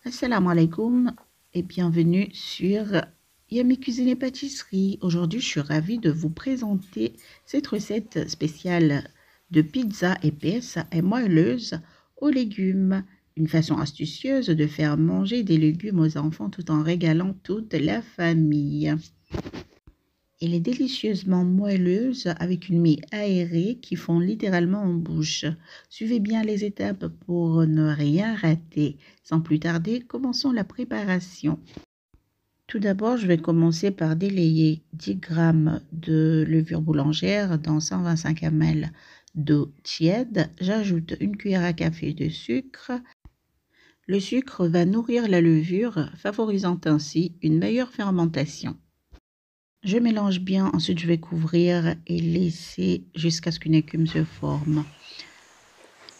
Assalamu alaikum et bienvenue sur Yummy Cuisine et Pâtisserie. Aujourd'hui, je suis ravie de vous présenter cette recette spéciale de pizza épaisse et moelleuse aux légumes. Une façon astucieuse de faire manger des légumes aux enfants tout en régalant toute la famille. Elle est délicieusement moelleuse avec une mie aérée qui fond littéralement en bouche. Suivez bien les étapes pour ne rien rater. Sans plus tarder, commençons la préparation. Tout d'abord, je vais commencer par délayer 10 g de levure boulangère dans 125 ml d'eau tiède. J'ajoute une cuillère à café de sucre. Le sucre va nourrir la levure, favorisant ainsi une meilleure fermentation. Je mélange bien, ensuite je vais couvrir et laisser jusqu'à ce qu'une écume se forme.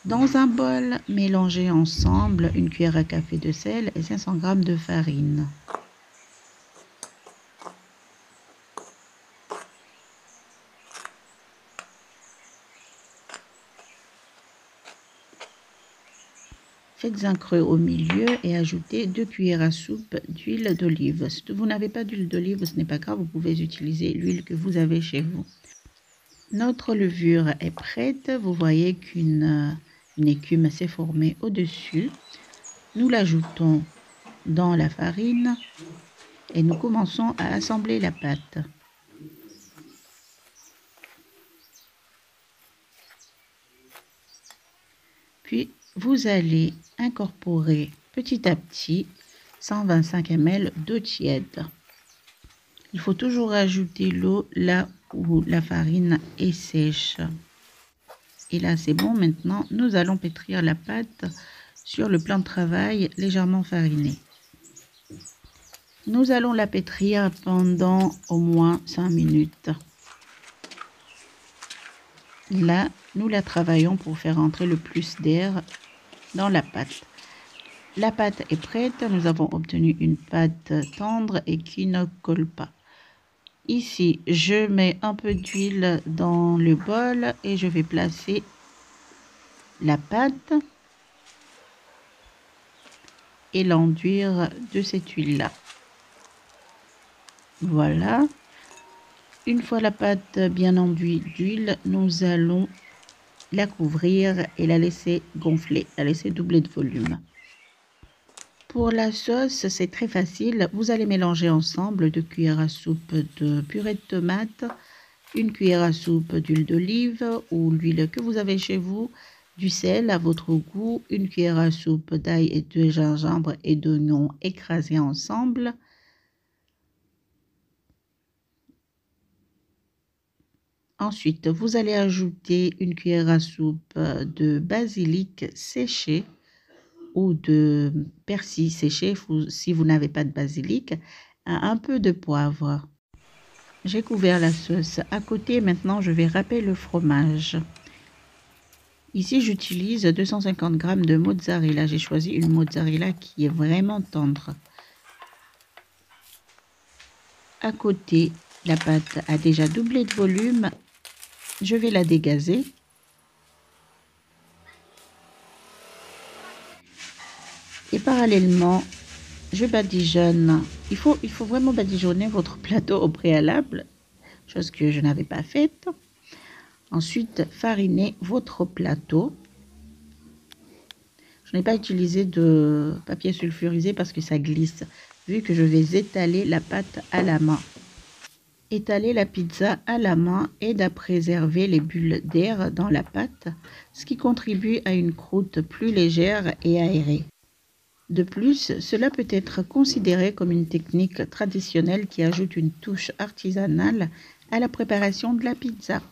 Dans un bol, mélangez ensemble une cuillère à café de sel et 500 g de farine. Faites un creux au milieu et ajoutez 2 cuillères à soupe d'huile d'olive. Si vous n'avez pas d'huile d'olive, ce n'est pas grave, vous pouvez utiliser l'huile que vous avez chez vous. Notre levure est prête. Vous voyez qu'une écume s'est formée au-dessus. Nous l'ajoutons dans la farine et nous commençons à assembler la pâte. Puis vous allez incorporer petit à petit 125 ml d'eau tiède. Il faut toujours ajouter l'eau là où la farine est sèche. Et là c'est bon, maintenant nous allons pétrir la pâte sur le plan de travail légèrement fariné. Nous allons la pétrir pendant au moins 5 minutes. Là, nous la travaillons pour faire entrer le plus d'air dans la pâte. La pâte est prête. Nous avons obtenu une pâte tendre et qui ne colle pas. Ici, je mets un peu d'huile dans le bol et je vais placer la pâte et l'enduire de cette huile-là. Voilà. Une fois la pâte bien enduite d'huile, nous allons la couvrir et la laisser gonfler, la laisser doubler de volume. Pour la sauce, c'est très facile. Vous allez mélanger ensemble 2 cuillères à soupe de purée de tomate, 1 cuillère à soupe d'huile d'olive ou l'huile que vous avez chez vous, du sel à votre goût, 1 cuillère à soupe d'ail et de gingembre et d'oignons écrasés ensemble. Ensuite, vous allez ajouter 1 cuillère à soupe de basilic séché ou de persil séché si vous n'avez pas de basilic, un peu de poivre. J'ai couvert la sauce à côté. Maintenant, je vais râper le fromage. Ici, j'utilise 250 g de mozzarella. J'ai choisi une mozzarella qui est vraiment tendre. À côté, la pâte a déjà doublé de volume. Je vais la dégazer. Et parallèlement, je badigeonne. Il faut vraiment badigeonner votre plateau au préalable, chose que je n'avais pas faite. Ensuite, farinez votre plateau. Je n'ai pas utilisé de papier sulfurisé parce que ça glisse, vu que je vais étaler la pâte à la main. Étaler la pizza à la main aide à préserver les bulles d'air dans la pâte, ce qui contribue à une croûte plus légère et aérée. De plus, cela peut être considéré comme une technique traditionnelle qui ajoute une touche artisanale à la préparation de la pizza.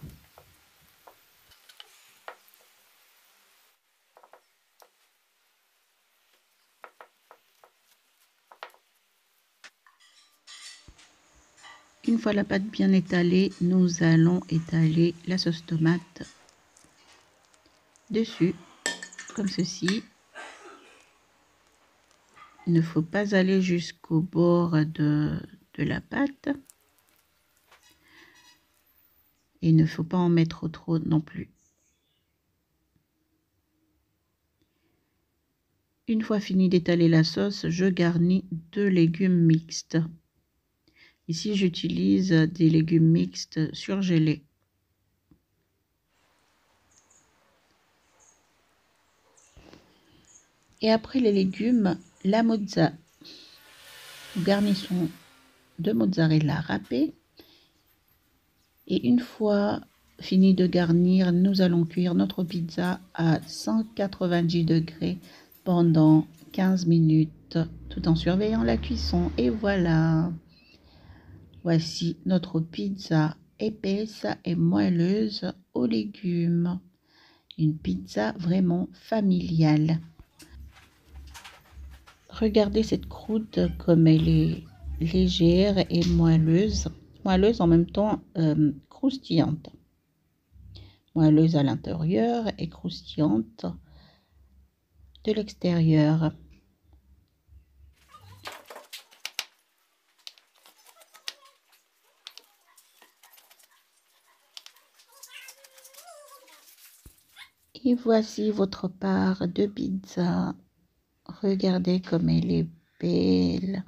Une fois la pâte bien étalée, nous allons étaler la sauce tomate dessus, comme ceci. Il ne faut pas aller jusqu'au bord de la pâte. Et il ne faut pas en mettre trop non plus. Une fois fini d'étaler la sauce, je garnis de légumes mixtes. Ici, j'utilise des légumes mixtes surgelés. Et après les légumes, la mozza. Nous garnissons de mozzarella râpée. Et une fois fini de garnir, nous allons cuire notre pizza à 190 degrés pendant 15 minutes, tout en surveillant la cuisson. Et voilà, voici notre pizza épaisse et moelleuse aux légumes. Une pizza vraiment familiale. Regardez cette croûte comme elle est légère et moelleuse. Moelleuse en même temps croustillante. Moelleuse à l'intérieur et croustillante de l'extérieur. Et voici votre part de pizza. Regardez comme elle est belle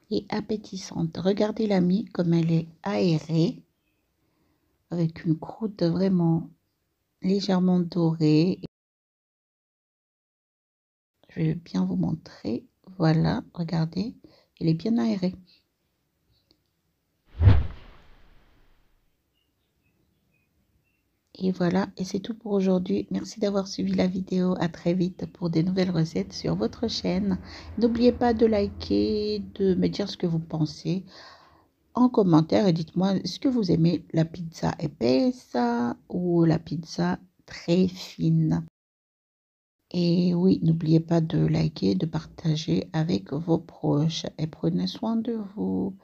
et appétissante. Regardez l'amie comme elle est aérée avec une croûte vraiment légèrement dorée. Je vais bien vous montrer. Voilà, regardez, elle est bien aérée. Et voilà, et c'est tout pour aujourd'hui. Merci d'avoir suivi la vidéo. À très vite pour des nouvelles recettes sur votre chaîne. N'oubliez pas de liker, de me dire ce que vous pensez en commentaire et dites-moi, est-ce que vous aimez la pizza épaisse ou la pizza très fine? Et oui, n'oubliez pas de liker, de partager avec vos proches et prenez soin de vous.